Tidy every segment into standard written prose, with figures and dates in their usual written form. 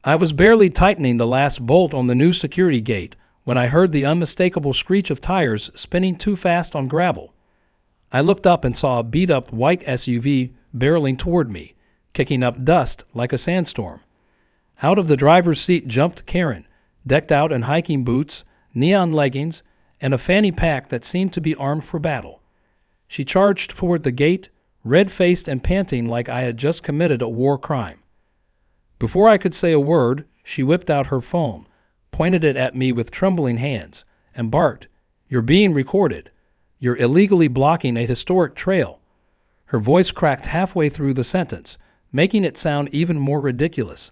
I was barely tightening the last bolt on the new security gate when I heard the unmistakable screech of tires spinning too fast on gravel. I looked up and saw a beat-up white SUV barreling toward me, kicking up dust like a sandstorm. Out of the driver's seat jumped Karen, decked out in hiking boots, neon leggings, and a fanny pack that seemed to be armed for battle. She charged toward the gate, red-faced and panting like I had just committed a war crime. Before I could say a word, she whipped out her phone, pointed it at me with trembling hands, and barked, "You're being recorded. You're illegally blocking a historic trail." Her voice cracked halfway through the sentence, making it sound even more ridiculous.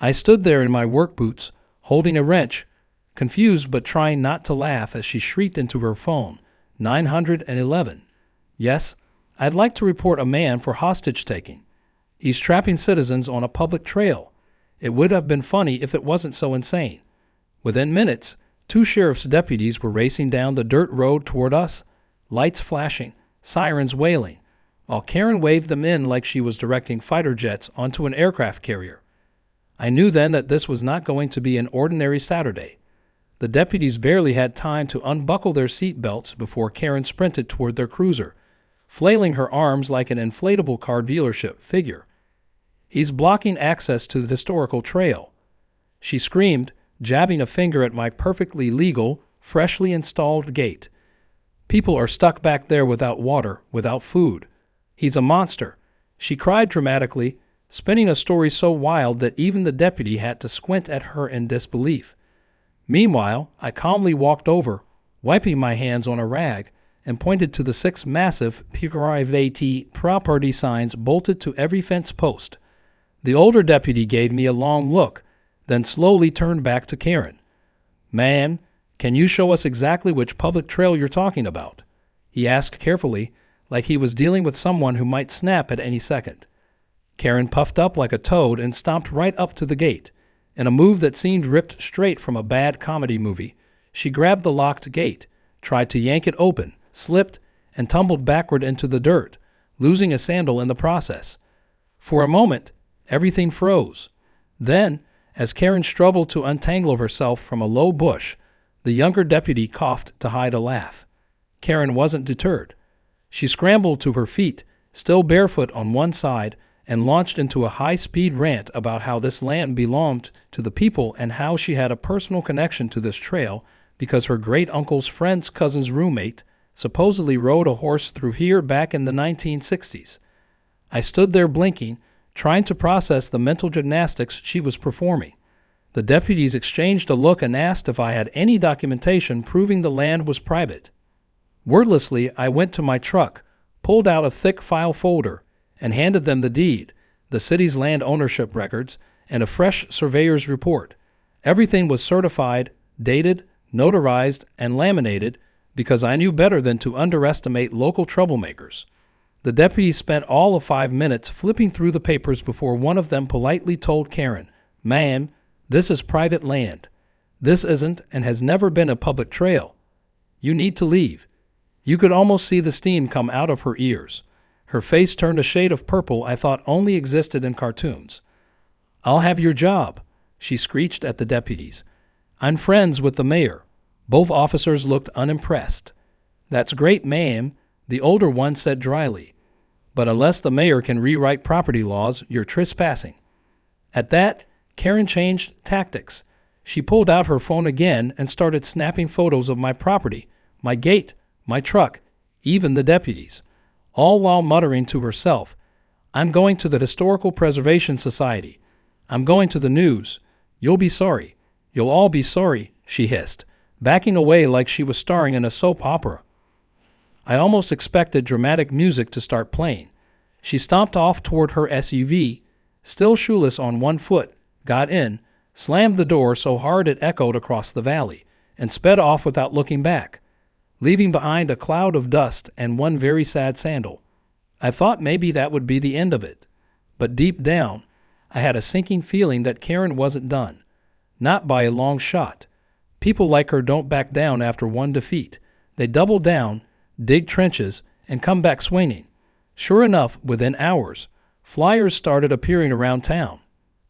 I stood there in my work boots, holding a wrench, confused but trying not to laugh as she shrieked into her phone, 911. "Yes, I'd like to report a man for hostage-taking. He's trapping citizens on a public trail. It would have been funny if it wasn't so insane." Within minutes, 2 sheriff's deputies were racing down the dirt road toward us, lights flashing, sirens wailing, while Karen waved them in like she was directing fighter jets onto an aircraft carrier. I knew then that this was not going to be an ordinary Saturday. The deputies barely had time to unbuckle their seat belts before Karen sprinted toward their cruiser, flailing her arms like an inflatable car dealership figure. "He's blocking access to the historical trail," she screamed, jabbing a finger at my perfectly legal, freshly installed gate. "People are stuck back there without water, without food. He's a monster," she cried dramatically, spinning a story so wild that even the deputy had to squint at her in disbelief. Meanwhile, I calmly walked over, wiping my hands on a rag, and pointed to the 6 massive private property signs bolted to every fence post. The older deputy gave me a long look, then slowly turned back to Karen. "Ma'am, can you show us exactly which public trail you're talking about?" he asked carefully, like he was dealing with someone who might snap at any second. Karen puffed up like a toad and stomped right up to the gate. In a move that seemed ripped straight from a bad comedy movie, she grabbed the locked gate, tried to yank it open, slipped, and tumbled backward into the dirt, losing a sandal in the process. For a moment, everything froze. Then, as Karen struggled to untangle herself from a low bush, the younger deputy coughed to hide a laugh. Karen wasn't deterred. She scrambled to her feet, still barefoot on one side, and launched into a high-speed rant about how this land belonged to the people and how she had a personal connection to this trail because her great-uncle's friend's cousin's roommate supposedly rode a horse through here back in the 1960s. I stood there blinking, trying to process the mental gymnastics she was performing. The deputies exchanged a look and asked if I had any documentation proving the land was private. Wordlessly, I went to my truck, pulled out a thick file folder, and handed them the deed, the city's land ownership records, and a fresh surveyor's report. Everything was certified, dated, notarized, and laminated because I knew better than to underestimate local troublemakers. The deputies spent all of 5 minutes flipping through the papers before one of them politely told Karen, "Ma'am, this is private land. This isn't and has never been a public trail. You need to leave." You could almost see the steam come out of her ears. Her face turned a shade of purple I thought only existed in cartoons. "I'll have your job," she screeched at the deputies. "I'm friends with the mayor." Both officers looked unimpressed. "That's great, ma'am," the older one said dryly. "But unless the mayor can rewrite property laws, you're trespassing." At that, Karen changed tactics. She pulled out her phone again and started snapping photos of my property, my gate, my truck, even the deputies, all while muttering to herself, "I'm going to the Historical Preservation Society. I'm going to the news. You'll be sorry. You'll all be sorry," she hissed, backing away like she was starring in a soap opera. I almost expected dramatic music to start playing. She stomped off toward her SUV, still shoeless on one foot, got in, slammed the door so hard it echoed across the valley, and sped off without looking back, leaving behind a cloud of dust and one very sad sandal. I thought maybe that would be the end of it. But deep down, I had a sinking feeling that Karen wasn't done. Not by a long shot. People like her don't back down after one defeat. They double down, dig trenches, and come back swinging. Sure enough, within hours, flyers started appearing around town.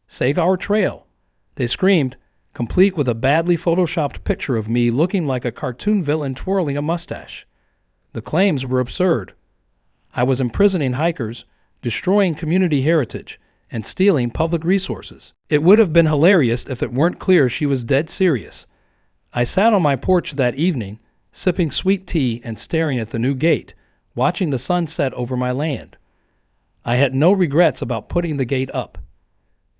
Save our trail!" they screamed, complete with a badly photoshopped picture of me looking like a cartoon villain twirling a mustache. The claims were absurd. I was imprisoning hikers, destroying community heritage, and stealing public resources. It would have been hilarious if it weren't clear she was dead serious. I sat on my porch that evening, sipping sweet tea and staring at the new gate, watching the sun set over my land. I had no regrets about putting the gate up.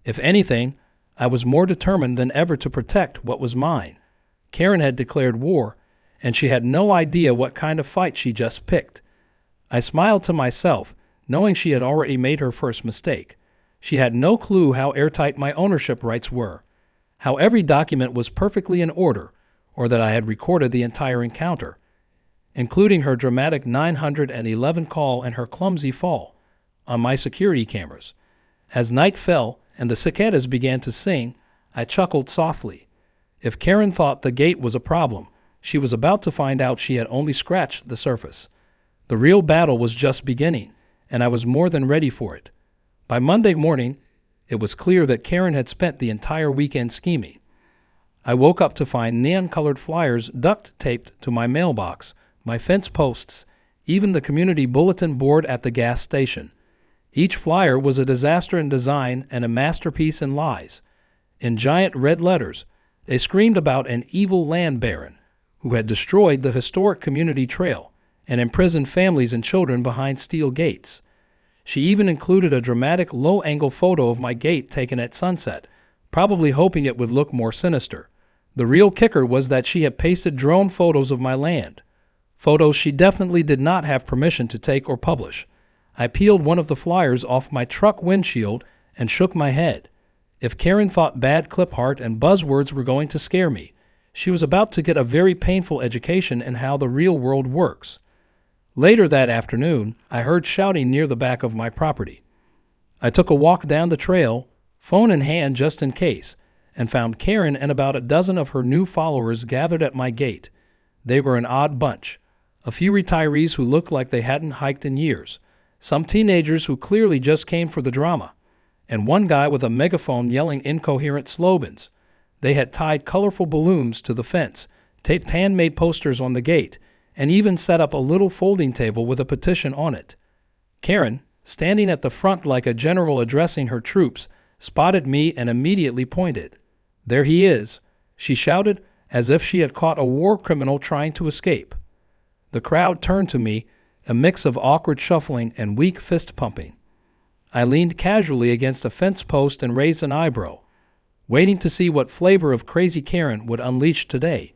If anything, I was more determined than ever to protect what was mine. Karen had declared war, and she had no idea what kind of fight she just picked. I smiled to myself, knowing she had already made her first mistake. She had no clue how airtight my ownership rights were, how every document was perfectly in order, or that I had recorded the entire encounter, including her dramatic 911 call and her clumsy fall, on my security cameras. As night fell and the cicadas began to sing, I chuckled softly. If Karen thought the gate was a problem, she was about to find out she had only scratched the surface. The real battle was just beginning, and I was more than ready for it. By Monday morning, it was clear that Karen had spent the entire weekend scheming. I woke up to find neon-colored flyers duct-taped to my mailbox, my fence posts, even the community bulletin board at the gas station. Each flyer was a disaster in design and a masterpiece in lies. In giant red letters, they screamed about an evil land baron who had destroyed the historic community trail and imprisoned families and children behind steel gates. She even included a dramatic low-angle photo of my gate taken at sunset, probably hoping it would look more sinister. The real kicker was that she had pasted drone photos of my land, photos she definitely did not have permission to take or publish. I peeled one of the flyers off my truck windshield and shook my head. If Karen thought bad clip art and buzzwords were going to scare me, she was about to get a very painful education in how the real world works. Later that afternoon, I heard shouting near the back of my property. I took a walk down the trail, phone in hand just in case, and found Karen and about a dozen of her new followers gathered at my gate. They were an odd bunch. A few retirees who looked like they hadn't hiked in years, some teenagers who clearly just came for the drama, and one guy with a megaphone yelling incoherent slogans. They had tied colorful balloons to the fence, taped handmade posters on the gate, and even set up a little folding table with a petition on it. Karen, standing at the front like a general addressing her troops, spotted me and immediately pointed. "There he is," she shouted, as if she had caught a war criminal trying to escape. The crowd turned to me, a mix of awkward shuffling and weak fist-pumping. I leaned casually against a fence post and raised an eyebrow, waiting to see what flavor of crazy Karen would unleash today.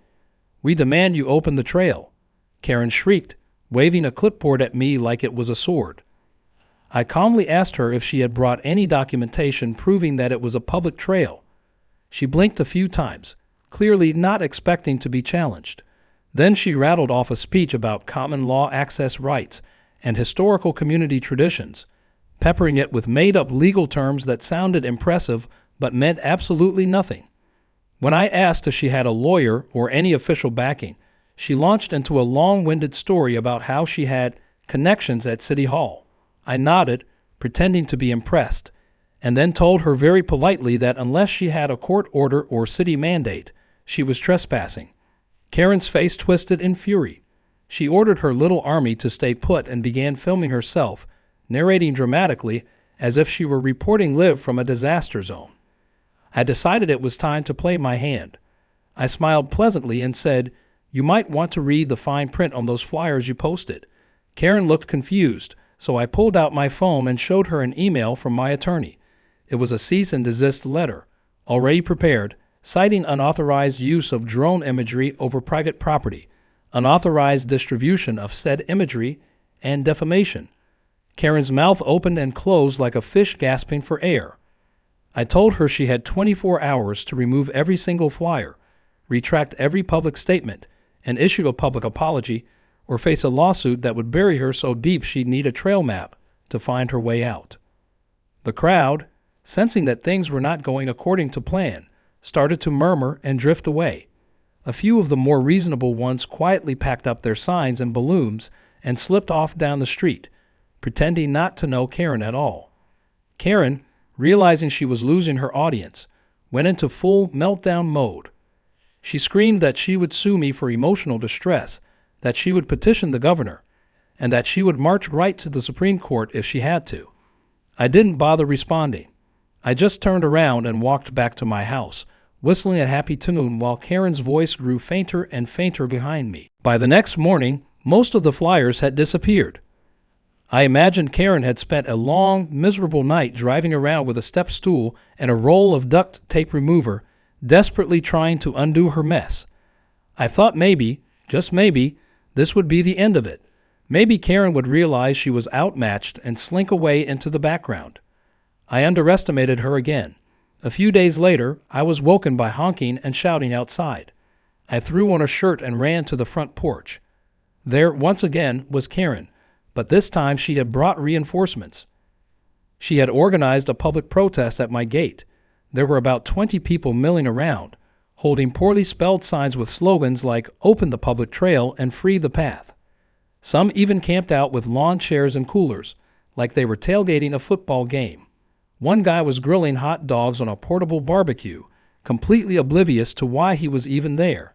"We demand you open the trail," Karen shrieked, waving a clipboard at me like it was a sword. I calmly asked her if she had brought any documentation proving that it was a public trail. She blinked a few times, clearly not expecting to be challenged. Then she rattled off a speech about common law access rights and historical community traditions, peppering it with made-up legal terms that sounded impressive but meant absolutely nothing. When I asked if she had a lawyer or any official backing, she launched into a long-winded story about how she had connections at City Hall. I nodded, pretending to be impressed, and then told her very politely that unless she had a court order or city mandate, she was trespassing. Karen's face twisted in fury. She ordered her little army to stay put and began filming herself, narrating dramatically as if she were reporting live from a disaster zone. I decided it was time to play my hand. I smiled pleasantly and said, "You might want to read the fine print on those flyers you posted." Karen looked confused, so I pulled out my phone and showed her an email from my attorney. It was a cease and desist letter, already prepared, citing unauthorized use of drone imagery over private property, unauthorized distribution of said imagery, and defamation. Karen's mouth opened and closed like a fish gasping for air. I told her she had 24 hours to remove every single flyer, retract every public statement, and issue a public apology, or face a lawsuit that would bury her so deep she'd need a trail map to find her way out. The crowd, sensing that things were not going according to plan, started to murmur and drift away. A few of the more reasonable ones quietly packed up their signs and balloons and slipped off down the street, pretending not to know Karen at all. Karen, realizing she was losing her audience, went into full meltdown mode. She screamed that she would sue me for emotional distress, that she would petition the governor, and that she would march right to the Supreme Court if she had to. I didn't bother responding. I just turned around and walked back to my house, whistling a happy tune while Karen's voice grew fainter and fainter behind me. By the next morning, most of the flyers had disappeared. I imagined Karen had spent a long, miserable night driving around with a step stool and a roll of duct tape remover, desperately trying to undo her mess. I thought maybe, just maybe, this would be the end of it. Maybe Karen would realize she was outmatched and slink away into the background. I underestimated her again. A few days later, I was woken by honking and shouting outside. I threw on a shirt and ran to the front porch. There, once again, was Karen, but this time she had brought reinforcements. She had organized a public protest at my gate. There were about 20 people milling around, holding poorly spelled signs with slogans like "Open the public trail" and "Free the path." Some even camped out with lawn chairs and coolers, like they were tailgating a football game. One guy was grilling hot dogs on a portable barbecue, completely oblivious to why he was even there.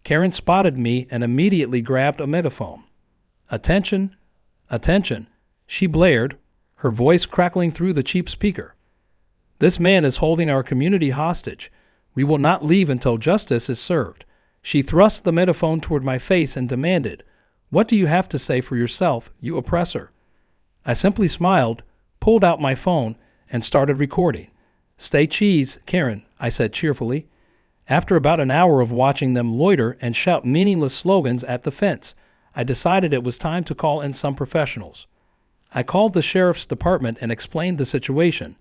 Karen spotted me and immediately grabbed a megaphone. "Attention, attention," she blared, her voice crackling through the cheap speaker. "This man is holding our community hostage. We will not leave until justice is served." She thrust the megaphone toward my face and demanded, "What do you have to say for yourself, you oppressor?" I simply smiled, pulled out my phone, and started recording. "Stay cheese, Karen," I said cheerfully. After about an hour of watching them loiter and shout meaningless slogans at the fence, I decided it was time to call in some professionals. I called the sheriff's department and explained the situation.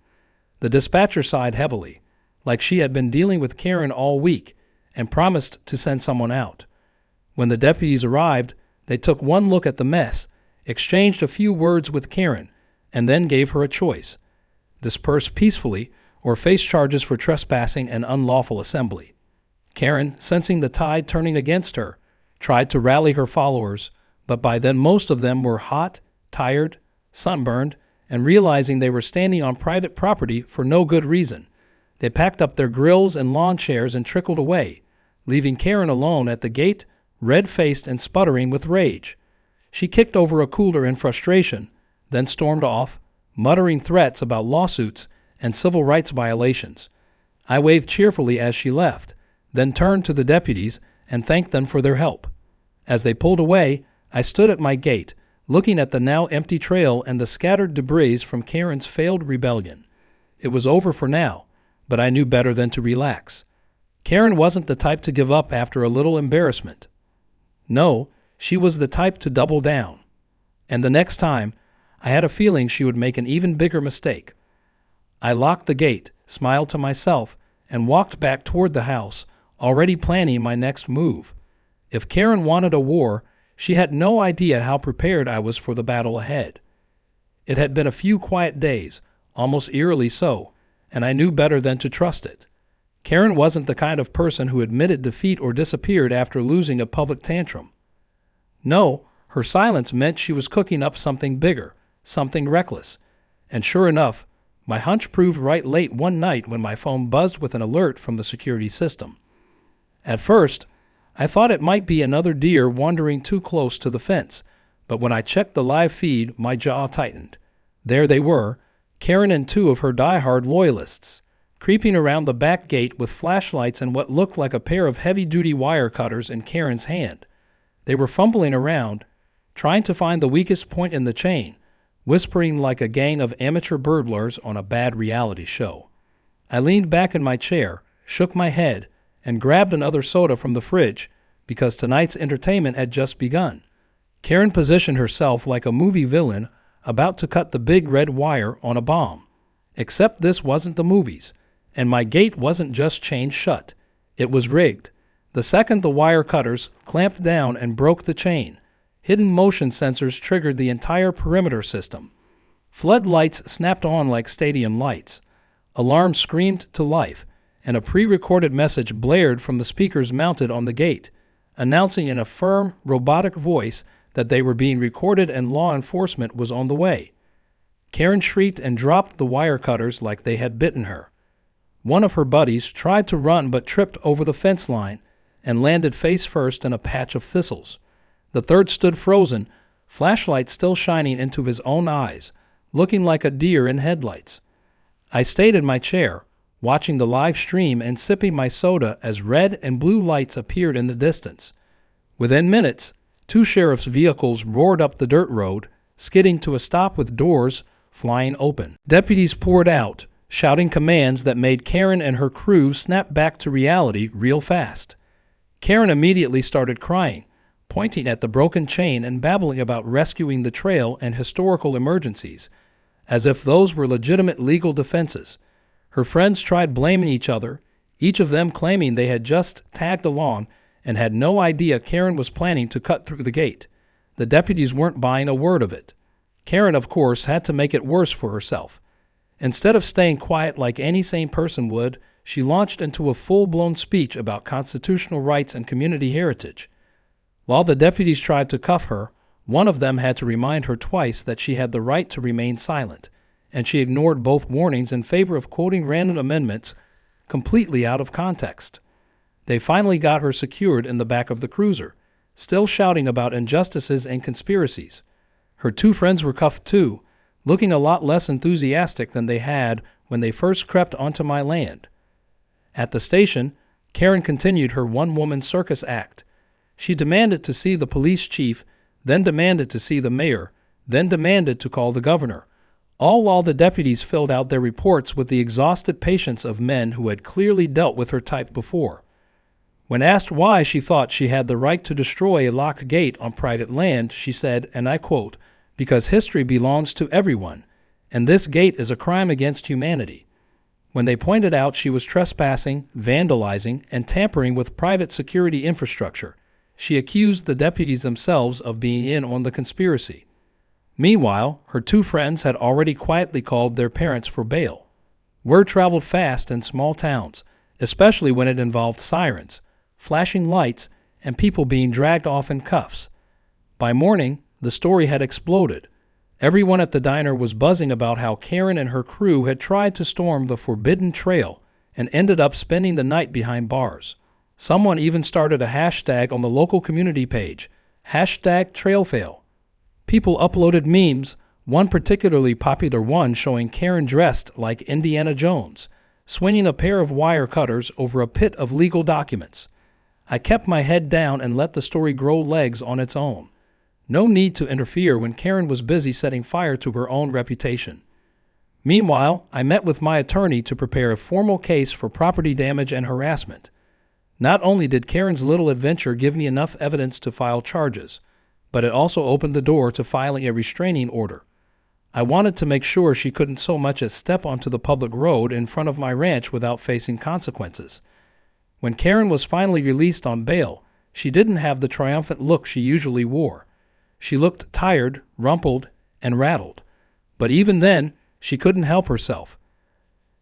The dispatcher sighed heavily, like she had been dealing with Karen all week, and promised to send someone out. When the deputies arrived, they took one look at the mess, exchanged a few words with Karen, and then gave her a choice: disperse peacefully or face charges for trespassing and unlawful assembly. Karen, sensing the tide turning against her, tried to rally her followers, but by then most of them were hot, tired, sunburned, and realizing they were standing on private property for no good reason. They packed up their grills and lawn chairs and trickled away, leaving Karen alone at the gate, red-faced and sputtering with rage. She kicked over a cooler in frustration, then stormed off, muttering threats about lawsuits and civil rights violations. I waved cheerfully as she left, then turned to the deputies and thanked them for their help. As they pulled away, I stood at my gate, looking at the now empty trail and the scattered debris from Karen's failed rebellion. It was over for now, but I knew better than to relax. Karen wasn't the type to give up after a little embarrassment. No, she was the type to double down. And the next time, I had a feeling she would make an even bigger mistake. I locked the gate, smiled to myself, and walked back toward the house, already planning my next move. If Karen wanted a war, she had no idea how prepared I was for the battle ahead. It had been a few quiet days, almost eerily so, and I knew better than to trust it. Karen wasn't the kind of person who admitted defeat or disappeared after losing a public tantrum. No, her silence meant she was cooking up something bigger, something reckless. And sure enough, my hunch proved right late one night when my phone buzzed with an alert from the security system. At first, I thought it might be another deer wandering too close to the fence, but when I checked the live feed, my jaw tightened. There they were, Karen and two of her die-hard loyalists, creeping around the back gate with flashlights and what looked like a pair of heavy-duty wire cutters in Karen's hand. They were fumbling around, trying to find the weakest point in the chain, whispering like a gang of amateur burglars on a bad reality show. I leaned back in my chair, shook my head, and grabbed another soda from the fridge because tonight's entertainment had just begun. Karen positioned herself like a movie villain about to cut the big red wire on a bomb. Except this wasn't the movies, and my gate wasn't just chained shut. It was rigged. The second the wire cutters clamped down and broke the chain, hidden motion sensors triggered the entire perimeter system. Floodlights snapped on like stadium lights. Alarms screamed to life, and a pre-recorded message blared from the speakers mounted on the gate, announcing in a firm, robotic voice that they were being recorded and law enforcement was on the way. Karen shrieked and dropped the wire cutters like they had bitten her. One of her buddies tried to run but tripped over the fence line and landed face first in a patch of thistles. The third stood frozen, flashlight still shining into his own eyes, looking like a deer in headlights. I stayed in my chair, watching the live stream and sipping my soda as red and blue lights appeared in the distance. Within minutes, 2 sheriff's vehicles roared up the dirt road, skidding to a stop with doors flying open. Deputies poured out, shouting commands that made Karen and her crew snap back to reality real fast. Karen immediately started crying, pointing at the broken chain and babbling about rescuing the trail and historical emergencies, as if those were legitimate legal defenses. Her friends tried blaming each other, each of them claiming they had just tagged along and had no idea Karen was planning to cut through the gate. The deputies weren't buying a word of it. Karen, of course, had to make it worse for herself. Instead of staying quiet like any sane person would, she launched into a full-blown speech about constitutional rights and community heritage. While the deputies tried to cuff her, one of them had to remind her twice that she had the right to remain silent, and she ignored both warnings in favor of quoting random amendments completely out of context. They finally got her secured in the back of the cruiser, still shouting about injustices and conspiracies. Her 2 friends were cuffed too, looking a lot less enthusiastic than they had when they first crept onto my land. At the station, Karen continued her one-woman circus act. She demanded to see the police chief, then demanded to see the mayor, then demanded to call the governor, all while the deputies filled out their reports with the exhausted patience of men who had clearly dealt with her type before. When asked why she thought she had the right to destroy a locked gate on private land, she said, and I quote, "Because history belongs to everyone, and this gate is a crime against humanity." When they pointed out she was trespassing, vandalizing, and tampering with private security infrastructure, she accused the deputies themselves of being in on the conspiracy. Meanwhile, her 2 friends had already quietly called their parents for bail. Word traveled fast in small towns, especially when it involved sirens, flashing lights, and people being dragged off in cuffs. By morning, the story had exploded. Everyone at the diner was buzzing about how Karen and her crew had tried to storm the forbidden trail and ended up spending the night behind bars. Someone even started a hashtag on the local community page, #TrailFail. People uploaded memes, one particularly popular one showing Karen dressed like Indiana Jones, swinging a pair of wire cutters over a pit of legal documents. I kept my head down and let the story grow legs on its own. No need to interfere when Karen was busy setting fire to her own reputation. Meanwhile, I met with my attorney to prepare a formal case for property damage and harassment. Not only did Karen's little adventure give me enough evidence to file charges, but it also opened the door to filing a restraining order. I wanted to make sure she couldn't so much as step onto the public road in front of my ranch without facing consequences. When Karen was finally released on bail, she didn't have the triumphant look she usually wore. She looked tired, rumpled, and rattled. But even then, she couldn't help herself.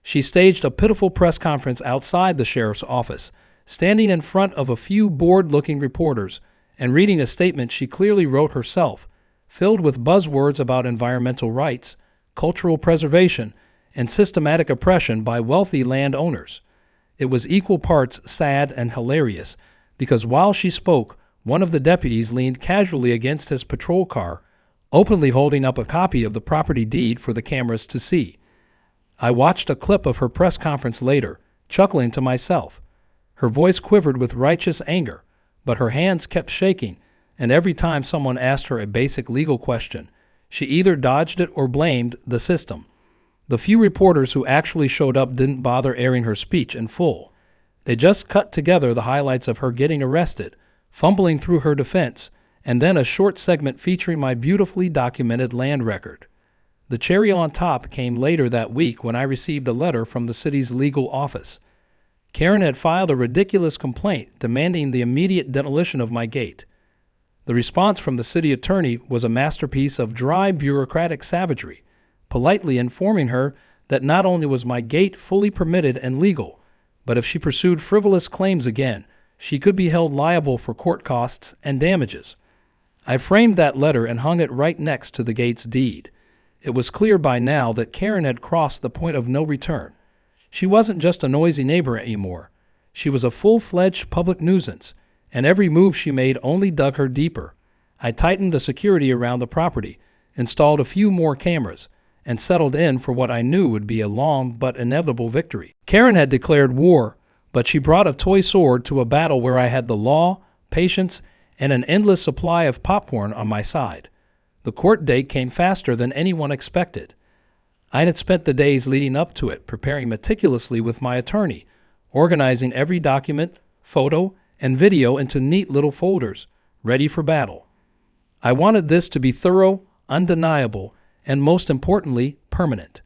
She staged a pitiful press conference outside the sheriff's office, standing in front of a few bored-looking reporters and reading a statement she clearly wrote herself, filled with buzzwords about environmental rights, cultural preservation, and systematic oppression by wealthy landowners. It was equal parts sad and hilarious, because while she spoke, one of the deputies leaned casually against his patrol car, openly holding up a copy of the property deed for the cameras to see. I watched a clip of her press conference later, chuckling to myself. Her voice quivered with righteous anger, but her hands kept shaking, and every time someone asked her a basic legal question, she either dodged it or blamed the system. The few reporters who actually showed up didn't bother airing her speech in full. They just cut together the highlights of her getting arrested, fumbling through her defense, and then a short segment featuring my beautifully documented land record. The cherry on top came later that week when I received a letter from the city's legal office. Karen had filed a ridiculous complaint demanding the immediate demolition of my gate. The response from the city attorney was a masterpiece of dry bureaucratic savagery, politely informing her that not only was my gate fully permitted and legal, but if she pursued frivolous claims again, she could be held liable for court costs and damages. I framed that letter and hung it right next to the gate's deed. It was clear by now that Karen had crossed the point of no return. She wasn't just a noisy neighbor anymore. She was a full-fledged public nuisance, and every move she made only dug her deeper. I tightened the security around the property, installed a few more cameras, and settled in for what I knew would be a long but inevitable victory. Karen had declared war, but she brought a toy sword to a battle where I had the law, patience, and an endless supply of popcorn on my side. The court date came faster than anyone expected. I had spent the days leading up to it preparing meticulously with my attorney, organizing every document, photo, and video into neat little folders, ready for battle. I wanted this to be thorough, undeniable, and most importantly, permanent.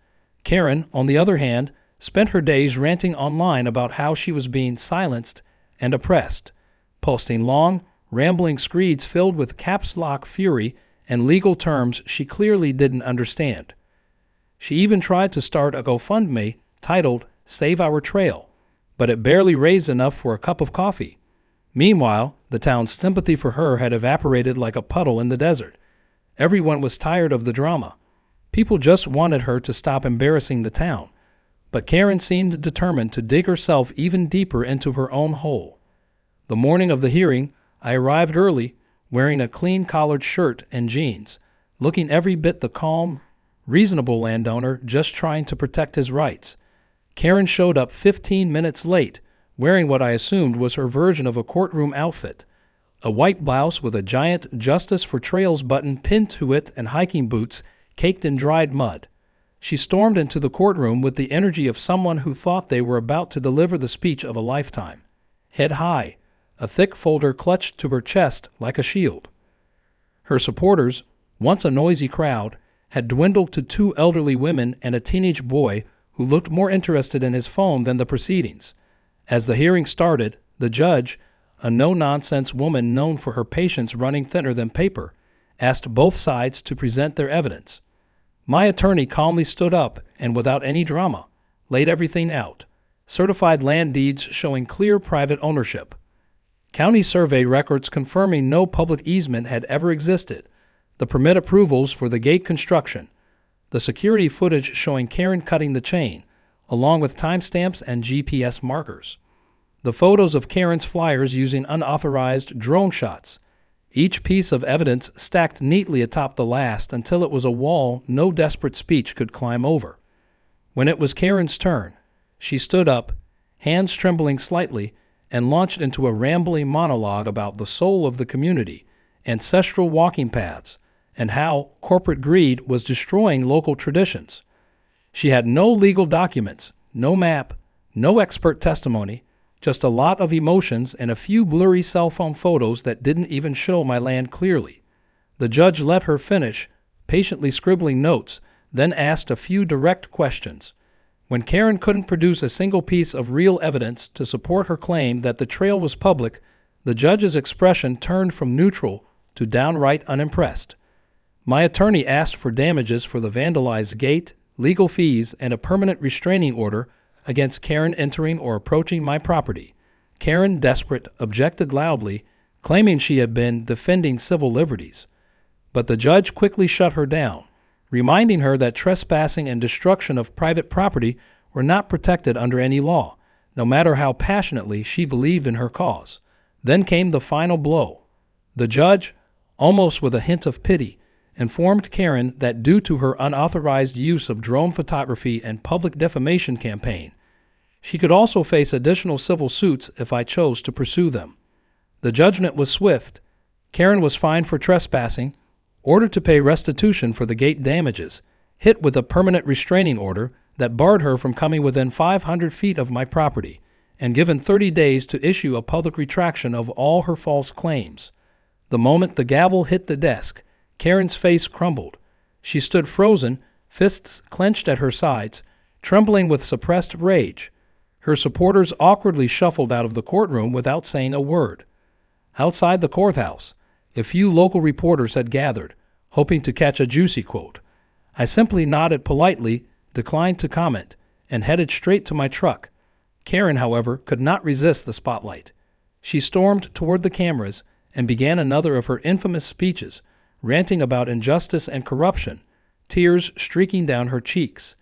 Karen, on the other hand, spent her days ranting online about how she was being silenced and oppressed, posting long, rambling screeds filled with caps lock fury and legal terms she clearly didn't understand. She even tried to start a GoFundMe titled Save Our Trail, but it barely raised enough for a cup of coffee. Meanwhile, the town's sympathy for her had evaporated like a puddle in the desert. Everyone was tired of the drama. People just wanted her to stop embarrassing the town. But Karen seemed determined to dig herself even deeper into her own hole. The morning of the hearing, I arrived early, wearing a clean-collared shirt and jeans, looking every bit the calm, reasonable landowner just trying to protect his rights. Karen showed up 15 minutes late, wearing what I assumed was her version of a courtroom outfit, a white blouse with a giant Justice for Trails button pinned to it and hiking boots caked in dried mud. She stormed into the courtroom with the energy of someone who thought they were about to deliver the speech of a lifetime. Head high, a thick folder clutched to her chest like a shield. Her supporters, once a noisy crowd, had dwindled to 2 elderly women and a teenage boy who looked more interested in his phone than the proceedings. As the hearing started, the judge, a no-nonsense woman known for her patience running thinner than paper, asked both sides to present their evidence. My attorney calmly stood up and, without any drama, laid everything out. Certified land deeds showing clear private ownership. County survey records confirming no public easement had ever existed. The permit approvals for the gate construction. The security footage showing Karen cutting the chain, along with timestamps and GPS markers. The photos of Karen's flyers using unauthorized drone shots. Each piece of evidence stacked neatly atop the last until it was a wall no desperate speech could climb over. When it was Karen's turn, she stood up, hands trembling slightly, and launched into a rambling monologue about the soul of the community, ancestral walking paths, and how corporate greed was destroying local traditions. She had no legal documents, no map, no expert testimony, just a lot of emotions and a few blurry cell phone photos that didn't even show my land clearly. The judge let her finish, patiently scribbling notes, then asked a few direct questions. When Karen couldn't produce a single piece of real evidence to support her claim that the trail was public, the judge's expression turned from neutral to downright unimpressed. My attorney asked for damages for the vandalized gate, legal fees, and a permanent restraining order against Karen entering or approaching my property. Karen, desperate, objected loudly, claiming she had been defending civil liberties. But the judge quickly shut her down, reminding her that trespassing and destruction of private property were not protected under any law, no matter how passionately she believed in her cause. Then came the final blow. The judge, almost with a hint of pity, informed Karen that due to her unauthorized use of drone photography and public defamation campaign, she could also face additional civil suits if I chose to pursue them. The judgment was swift. Karen was fined for trespassing, ordered to pay restitution for the gate damages, hit with a permanent restraining order that barred her from coming within 500 feet of my property, and given 30 days to issue a public retraction of all her false claims. The moment the gavel hit the desk, Karen's face crumbled. She stood frozen, fists clenched at her sides, trembling with suppressed rage. Her supporters awkwardly shuffled out of the courtroom without saying a word. Outside the courthouse, a few local reporters had gathered, hoping to catch a juicy quote. I simply nodded politely, declined to comment, and headed straight to my truck. Karen, however, could not resist the spotlight. She stormed toward the cameras and began another of her infamous speeches, ranting about injustice and corruption, tears streaking down her cheeks.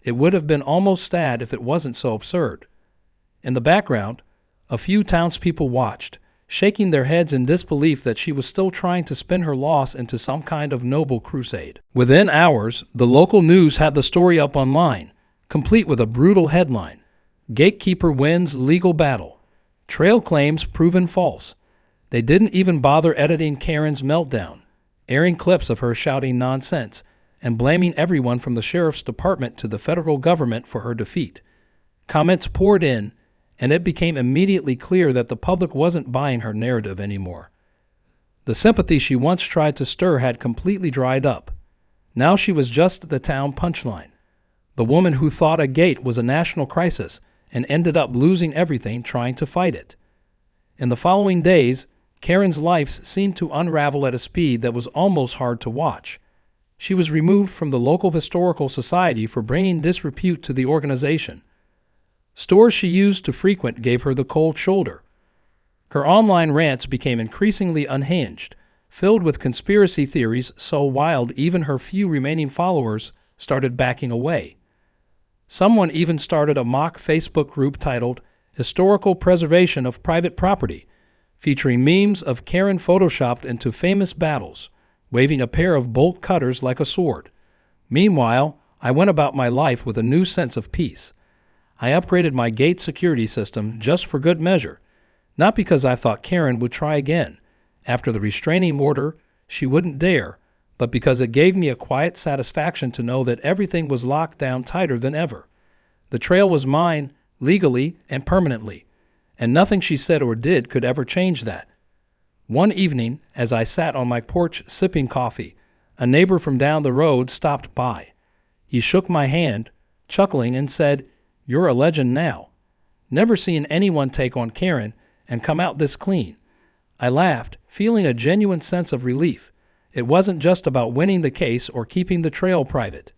It would have been almost sad if it wasn't so absurd. In the background, a few townspeople watched, shaking their heads in disbelief that she was still trying to spin her loss into some kind of noble crusade. Within hours, the local news had the story up online, complete with a brutal headline: "Gatekeeper wins legal battle. Trail claims proven false." They didn't even bother editing Karen's meltdown, airing clips of her shouting nonsense, and blaming everyone from the sheriff's department to the federal government for her defeat. Comments poured in, and it became immediately clear that the public wasn't buying her narrative anymore. The sympathy she once tried to stir had completely dried up. Now she was just the town punchline, the woman who thought a gate was a national crisis and ended up losing everything trying to fight it. In the following days, Karen's life seemed to unravel at a speed that was almost hard to watch. She was removed from the local historical society for bringing disrepute to the organization. Stores she used to frequent gave her the cold shoulder. Her online rants became increasingly unhinged, filled with conspiracy theories so wild even her few remaining followers started backing away. Someone even started a mock Facebook group titled "Historical Preservation of Private Property," featuring memes of Karen photoshopped into famous battles, waving a pair of bolt cutters like a sword. Meanwhile, I went about my life with a new sense of peace. I upgraded my gate security system just for good measure, not because I thought Karen would try again. After the restraining order, she wouldn't dare, but because it gave me a quiet satisfaction to know that everything was locked down tighter than ever. The trail was mine, legally and permanently, and nothing she said or did could ever change that. One evening, as I sat on my porch sipping coffee, a neighbor from down the road stopped by. He shook my hand, chuckling, and said, "You're a legend now. Never seen anyone take on Karen and come out this clean." I laughed, feeling a genuine sense of relief. It wasn't just about winning the case or keeping the trail private.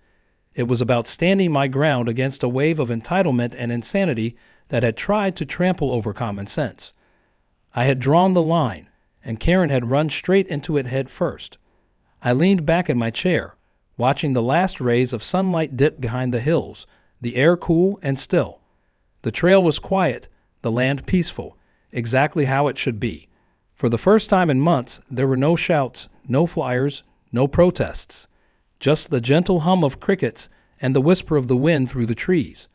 It was about standing my ground against a wave of entitlement and insanity that had tried to trample over common sense. I had drawn the line, and Karen had run straight into it head first. I leaned back in my chair, watching the last rays of sunlight dip behind the hills, the air cool and still. The trail was quiet, the land peaceful, exactly how it should be. For the first time in months, there were no shouts, no flyers, no protests. Just the gentle hum of crickets and the whisper of the wind through the trees.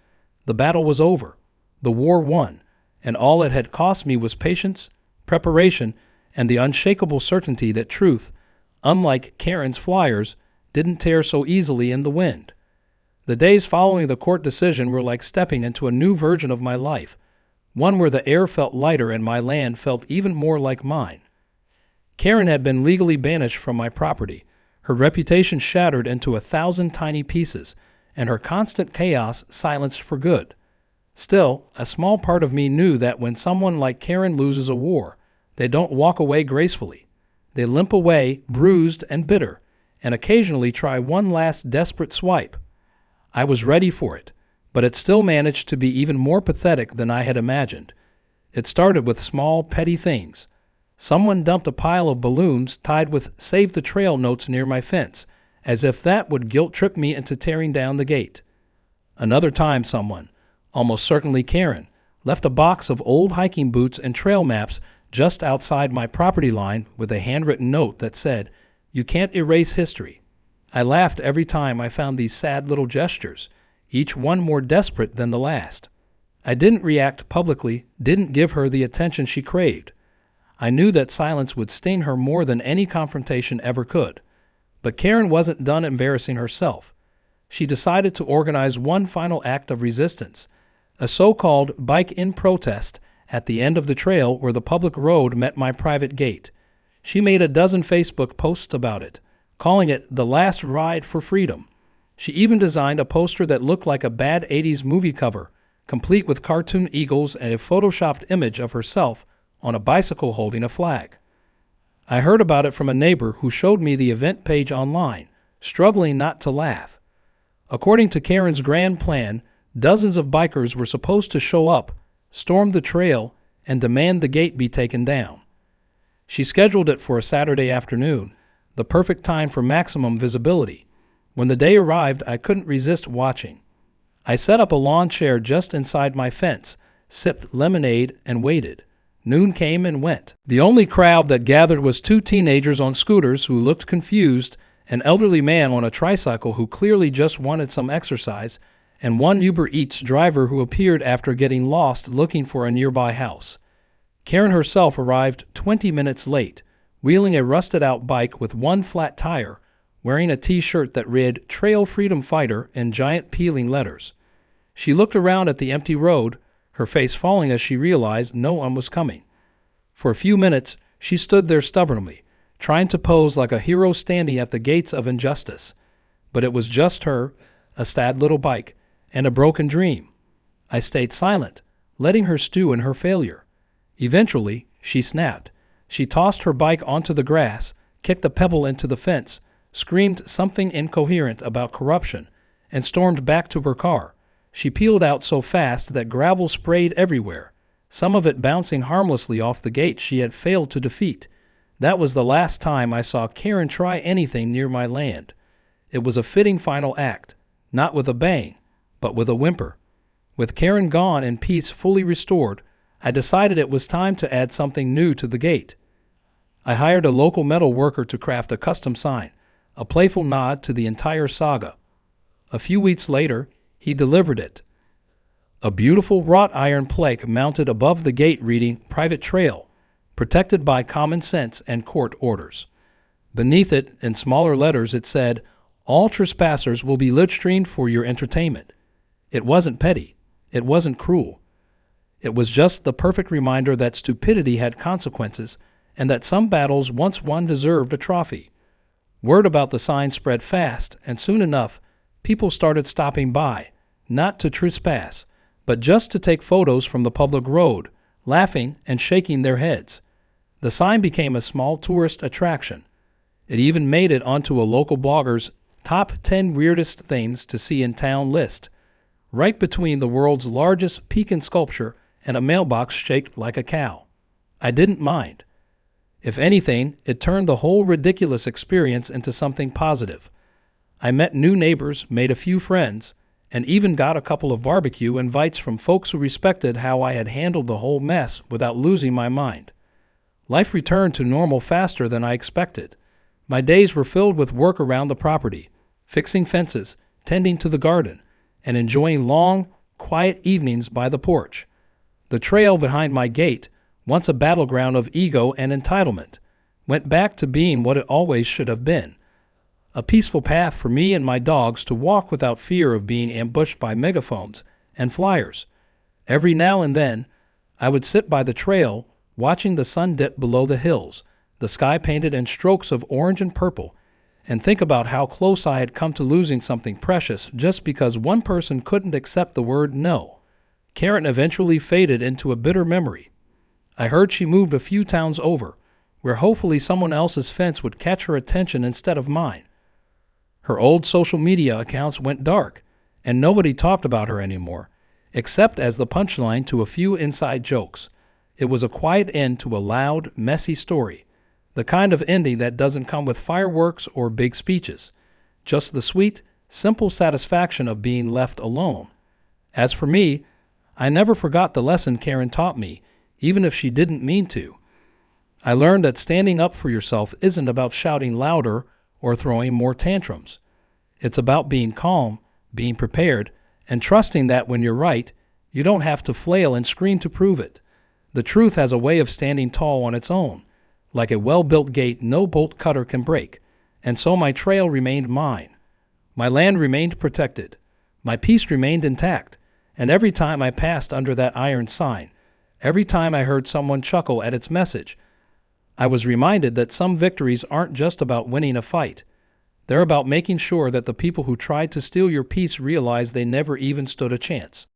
The battle was over, the war won, and all it had cost me was patience, preparation, and the unshakable certainty that truth, unlike Karen's flyers, didn't tear so easily in the wind. The days following the court decision were like stepping into a new version of my life, one where the air felt lighter and my land felt even more like mine. Karen had been legally banished from my property, her reputation shattered into 1,000 tiny pieces, and her constant chaos silenced for good. Still, a small part of me knew that when someone like Karen loses a war, they don't walk away gracefully. They limp away, bruised and bitter, and occasionally try one last desperate swipe. I was ready for it, but it still managed to be even more pathetic than I had imagined. It started with small, petty things. Someone dumped a pile of balloons tied with "Save the Trail" notes near my fence, as if that would guilt-trip me into tearing down the gate. Another time someone, almost certainly Karen, left a box of old hiking boots and trail maps just outside my property line with a handwritten note that said, "You can't erase history." I laughed every time I found these sad little gestures, each one more desperate than the last. I didn't react publicly, didn't give her the attention she craved. I knew that silence would sting her more than any confrontation ever could. But Karen wasn't done embarrassing herself. She decided to organize one final act of resistance, a so-called bike-in protest at the end of the trail where the public road met my private gate. She made a dozen Facebook posts about it, calling it the last ride for freedom. She even designed a poster that looked like a bad 80s movie cover, complete with cartoon eagles and a photoshopped image of herself on a bicycle holding a flag. I heard about it from a neighbor who showed me the event page online, struggling not to laugh. According to Karen's grand plan, dozens of bikers were supposed to show up, storm the trail, and demand the gate be taken down. She scheduled it for a Saturday afternoon, the perfect time for maximum visibility, When the day arrived, I couldn't resist watching. I set up a lawn chair just inside my fence, sipped lemonade, and waited. Noon came and went. The only crowd that gathered was two teenagers on scooters who looked confused, an elderly man on a tricycle who clearly just wanted some exercise, and one Uber Eats driver who appeared after getting lost looking for a nearby house. Karen herself arrived 20 minutes late, wheeling a rusted-out bike with one flat tire, wearing a t-shirt that read "Trail Freedom Fighter" in giant peeling letters. She looked around at the empty road, her face falling as she realized no one was coming. For a few minutes, she stood there stubbornly, trying to pose like a hero standing at the gates of injustice. But it was just her, a sad little bike, and a broken dream. I stayed silent, letting her stew in her failure. Eventually, she snapped. She tossed her bike onto the grass, kicked a pebble into the fence, screamed something incoherent about corruption, and stormed back to her car. She peeled out so fast that gravel sprayed everywhere, some of it bouncing harmlessly off the gate she had failed to defeat. That was the last time I saw Karen try anything near my land. It was a fitting final act, not with a bang, but with a whimper. With Karen gone and peace fully restored, I decided it was time to add something new to the gate. I hired a local metal worker to craft a custom sign, a playful nod to the entire saga. A few weeks later, he delivered it. A beautiful wrought iron plaque mounted above the gate reading "Private Trail," protected by common sense and court orders. Beneath it, in smaller letters, it said, "All trespassers will be live-streamed for your entertainment." It wasn't petty. It wasn't cruel. It was just the perfect reminder that stupidity had consequences and that some battles once won deserved a trophy. Word about the sign spread fast, and soon enough, people started stopping by, not to trespass, but just to take photos from the public road, laughing and shaking their heads. The sign became a small tourist attraction. It even made it onto a local blogger's top 10 weirdest things to see in town list, right between the world's largest Pekin sculpture and a mailbox shaped like a cow. I didn't mind. If anything, it turned the whole ridiculous experience into something positive. I met new neighbors, made a few friends, and even got a couple of barbecue invites from folks who respected how I had handled the whole mess without losing my mind. Life returned to normal faster than I expected. My days were filled with work around the property, fixing fences, tending to the garden, and enjoying long, quiet evenings by the porch. The trail behind my gate, once a battleground of ego and entitlement, went back to being what it always should have been. A peaceful path for me and my dogs to walk without fear of being ambushed by megaphones and flyers. Every now and then, I would sit by the trail, watching the sun dip below the hills, the sky painted in strokes of orange and purple, and think about how close I had come to losing something precious just because one person couldn't accept the word no. Karen eventually faded into a bitter memory. I heard she moved a few towns over, where hopefully someone else's fence would catch her attention instead of mine. Her old social media accounts went dark, and nobody talked about her anymore, except as the punchline to a few inside jokes. It was a quiet end to a loud, messy story, the kind of ending that doesn't come with fireworks or big speeches, just the sweet, simple satisfaction of being left alone. As for me, I never forgot the lesson Karen taught me, even if she didn't mean to. I learned that standing up for yourself isn't about shouting louder or throwing more tantrums. It's about being calm, being prepared, and trusting that when you're right, you don't have to flail and scream to prove it. The truth has a way of standing tall on its own, like a well-built gate no bolt cutter can break, and so my trail remained mine. My land remained protected. My peace remained intact, and every time I passed under that iron sign, every time I heard someone chuckle at its message, I was reminded that some victories aren't just about winning a fight. They're about making sure that the people who tried to steal your peace realize they never even stood a chance.